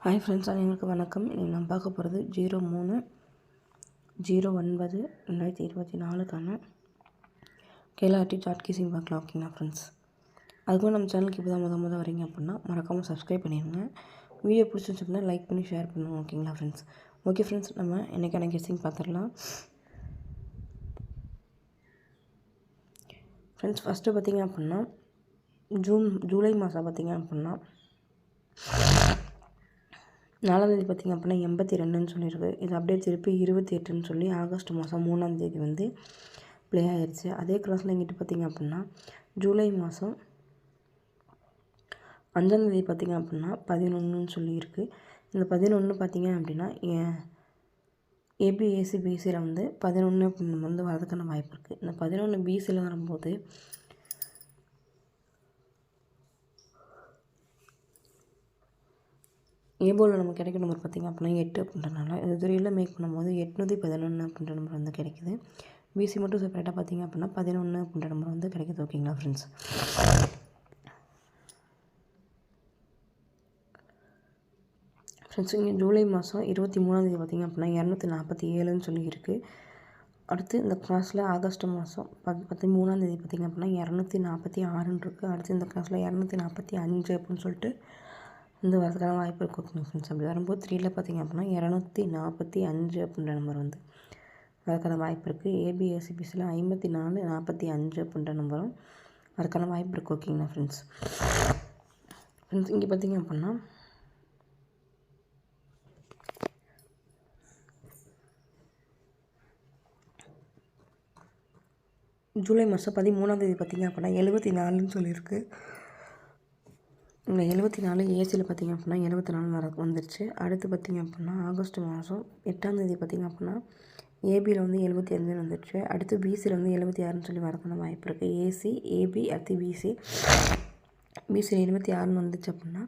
Hi friends, அனைவருக்கு வணக்கம். இன்றைக்கி நான் பார்க்க போகிறது 03/09/2024க்கான கேஎல்ஆர்டி சார்ட் கீஸிங் பார்க்கலாம். ஓகேங்களா ஃப்ரெண்ட்ஸ், அதுக்கும் நம்ம சேனலுக்கு இப்போ தான் முத வரீங்க அப்படின்னா மறக்காமல் சப்ஸ்கிரைப் பண்ணிடுங்க. வீடியோ பிடிச்சிருந்துச்சு அப்படின்னா லைக் பண்ணி ஷேர் பண்ணுங்கள். ஓகேங்களா ஃப்ரெண்ட்ஸ். ஓகே ஃப்ரெண்ட்ஸ், நம்ம இன்றைக்கான கெஸ்ஸிங் பார்த்துடலாம். ஃப்ரெண்ட்ஸ், ஃபஸ்ட்டு பார்த்திங்க அப்படின்னா ஜூலை மாதம் பார்த்திங்க அப்படின்னா 4ஆம் பார்த்திங்க அப்படின்னா 82ன்னு சொல்லியிருக்கு. இது அப்படியே திருப்பி 28ன்னு சொல்லி ஆகஸ்ட் மாதம் 3ஆம் வந்து ப்ளே ஆகிடுச்சு. அதே கிராஸில் இங்கிட்டு பார்த்திங்க அப்படின்னா ஜூலை மாதம் 5ஆம் பார்த்திங்க அப்படின்னா 11ன்னு சொல்லியிருக்கு. இந்த 11 பார்த்திங்க அப்படின்னா ஏபிஏசி பிசியில் வந்து 11 அப்படின்னு வந்து வரதுக்கான வாய்ப்பு இருக்குது. இந்த 11 பிசியில் வரும்போது ஏபோவில் நமக்கு கிடைக்கிற நம்பர் பார்த்திங்க அப்படின்னா 8 அப்படின்றனால இது துறையில் மேக் பண்ணும்போது 811 அப்படின்ற நம்பர் வந்து கிடைக்கிது. பிசி மட்டும் செப்பரேட்டாக பார்த்திங்க அப்படின்னா 11 அப்படின்ற நம்பர் வந்து கிடைக்கிது. ஓகேங்களா ஃப்ரெண்ட்ஸ். இங்கே ஜூலை மாதம் 23ஆம் பார்த்திங்க அப்படின்னா 247ன்னு சொல்லி இருக்குது. அடுத்து இந்த கிளாஸில் ஆகஸ்ட் மாதம் 13ஆம் பார்த்திங்க அப்படின்னா 246ன்னு இருக்குது. அடுத்து இந்த கிளாஸில் 245 அப்படின்னு சொல்லிட்டு இந்த வரதுக்கான வாய்ப்பு இருக்குது. ஓகேங்க ஃப்ரெண்ட்ஸ். அப்படி வரும்போது 3ல் பார்த்திங்க அப்படின்னா 245 அப்படின்ற நம்பர் வந்து வரதுக்கான வாய்ப்பு இருக்குது. ஏபிஎஸ்சிபிஸில் 5445 அப்படின்ற நம்பரும் வரதுக்கான வாய்ப்பு இருக்குது. ஓகேங்களா ஃப்ரெண்ட்ஸ். இங்கே பார்த்திங்க அப்படின்னா ஜூலை மாதம் 13ஆம் பார்த்திங்க அப்படின்னா 74ன்னு சொல்லியிருக்கு. இந்த 74 ஏசியில் பார்த்திங்க அப்படின்னா 74 வந்துருச்சு. அடுத்து பார்த்திங்க அப்படின்னா ஆகஸ்ட் மாதம் 8ஆம் பார்த்திங்க அப்படின்னா ஏபியில் வந்து 75 வந்துடுச்சு. அடுத்து பிசியில் வந்து 76ன்னு சொல்லி வரதுக்கான வாய்ப்பு இருக்குது. ஏசி, ஏபி, அடுத்து பிசியில் 76ன்னு வந்துச்சு அப்படின்னா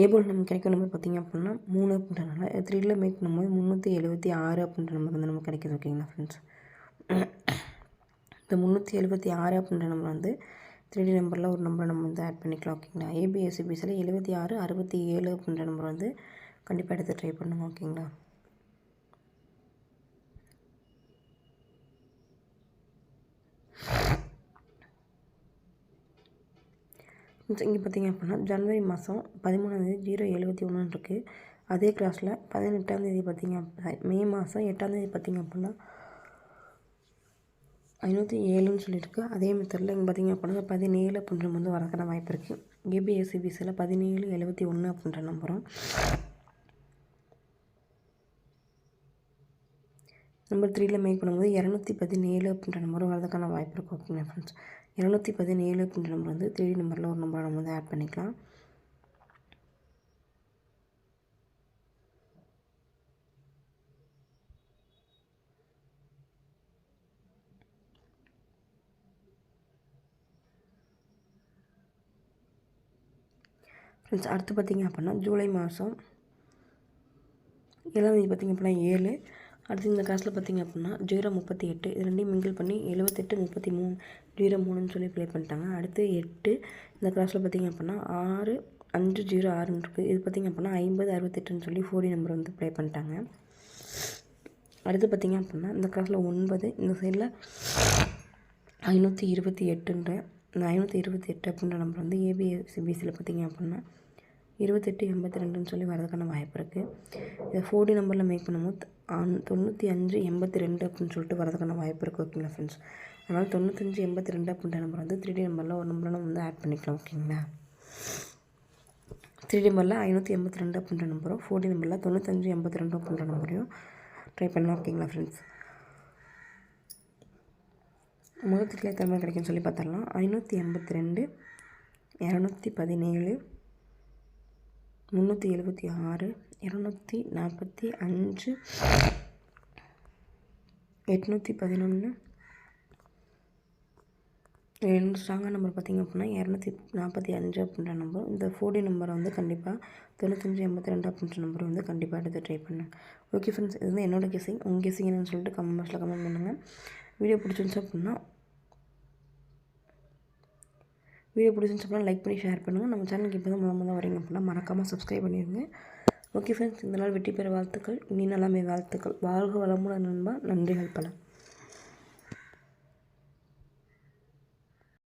ஏபோல் நமக்கு கிடைக்கிற நம்பர் பார்த்திங்க அப்படின்னா 3 அப்படின்றனால 3ல் மேக் பண்ணும்போது 376 அப்படின்ற நம்பர் வந்து நமக்கு கிடைக்கிது. ஓகேங்களா ஃப்ரெண்ட்ஸ். இந்த 376 அப்படின்ற நம்பர் வந்து 3D நம்பரில் ஒரு நம்பரை நம்ம வந்து ஆட் பண்ணிக்கலாம். ஓகேங்களா. ஏபிஎஸ்சிபிஸில் 76 67 அப்படின்ற நம்பர் வந்து கண்டிப்பாக எடுத்து ட்ரை பண்ணுங்கள். ஓகேங்களா. இங்கே பார்த்திங்க அப்படின்னா ஜனவரி மாதம் 13ஆம் 071 இருக்குது. அதே கிளாஸில் 18ஆம் பார்த்திங்க மே மாதம் 8ஆம் பார்த்திங்க அப்படின்னா 507ன்னு சொல்லியிருக்கு. அதே மெத்தடில் இங்கே பார்த்திங்க அப்படின்னா 17 அப்படின்ற வந்து வரக்கான வாய்ப்பு இருக்குது. ஏபிஎஸ்சிபிஸில் 1771 அப்படின்ற நம்பரும் நம்பர் 3ல் மேக் பண்ணும்போது 217 அப்படின்ற நம்பரும் வரதுக்கான வாய்ப்பு இருக்குது. ஓகேங்களா ஃப்ரெண்ட்ஸ். 217 அப்படின்ற நம்பர் வந்து 3D நம்பரில் ஒரு நம்பரை நம்ம வந்து ஆட் பண்ணிக்கலாம். ஃப்ரெண்ட்ஸ், அடுத்து பார்த்திங்க அப்படின்னா ஜூலை மாதம் 7ஆம் பார்த்திங்க அப்படின்னா 7. அடுத்து இந்த கிளாஸில் பார்த்திங்க அப்படின்னா 038 இது ரெண்டையும் மிங்கிள் பண்ணி 78 33 03ன்னு சொல்லி ப்ளே பண்ணிட்டாங்க. அடுத்து 8 இந்த கிளாஸில் பார்த்திங்க அப்படின்னா 6 5 06ன்னு இருக்குது. இது பார்த்திங்க அப்படின்னா 50 68ன்னு சொல்லி 4D நம்பர் வந்து ப்ளே பண்ணிட்டாங்க. அடுத்து பார்த்திங்க அப்படின்னா இந்த கிளாஸில் 9 இந்த சைடில் 528ன்ற இந்த 528 அப்படின்ற நம்பர் வந்து ஏபிஎஸ்சிபிசியில் பார்த்திங்க அப்படின்னா 28 82ன்னு சொல்லி வரதுக்கான வாய்ப்பு இருக்குது. இதை 4D நம்பரில் மேக் பண்ணும்போது 95 82 அப்படின்னு சொல்லிட்டு வரதுக்கான வாய்ப்பு இருக்குது. ஓகேங்களா ஃப்ரெண்ட்ஸ். அதனால் 95 82 அப்படின்ற நம்பர் வந்து 3D நம்பரில் ஒரு நம்பரை நம்ம வந்து ஆட் பண்ணிக்கலாம். ஓகேங்களா. 3D நம்பரில் 582 அப்படின்ற நம்பரும் 4D நம்பரில் 95 82 அப்படின்ற நம்பரையும் ட்ரை பண்ணலாம். ஓகேங்களா ஃப்ரெண்ட்ஸ். முதல் எத்தனை கிடைக்குன்னு சொல்லி பார்த்துடலாம். 582 217 376 245 811 ரெண்டு ஸ்ட்ராங்கான நம்பர் பார்த்திங்க அப்படின்னா 245 அப்படின்ற நம்பர். இந்த 4D நம்பரை வந்து கண்டிப்பாக 95 82 அப்படின்ற நம்பர் வந்து கண்டிப்பாக எடுத்து ட்ரை பண்ணுங்கள். ஓகே ஃப்ரெண்ட்ஸ், இது வந்து என்னோடய கெஸ்ஸிங். உங்கள் கெஸ்ஸிங் என்னன்னு சொல்லிட்டு கமெண்ட் பாக்ஸில் கமெண்ட் பண்ணுங்கள். வீடியோ பிடிச்சிருந்துச்சு அப்படின்னா லைக் பண்ணி ஷேர் பண்ணுங்கள். நம்ம சேனலுக்கு இப்போ தான் வரீங்க அப்படின்னா மறக்காமல் சப்ஸ்கிரைப் பண்ணிடுங்க. ஓகே ஃப்ரெண்ட்ஸ், இந்த நாள் வெற்றி பெற வாழ்த்துக்கள். இனி நலமே வாழ்த்துக்கள். வாழ்க வளமுடன் நண்பா. நன்றிகள் பல.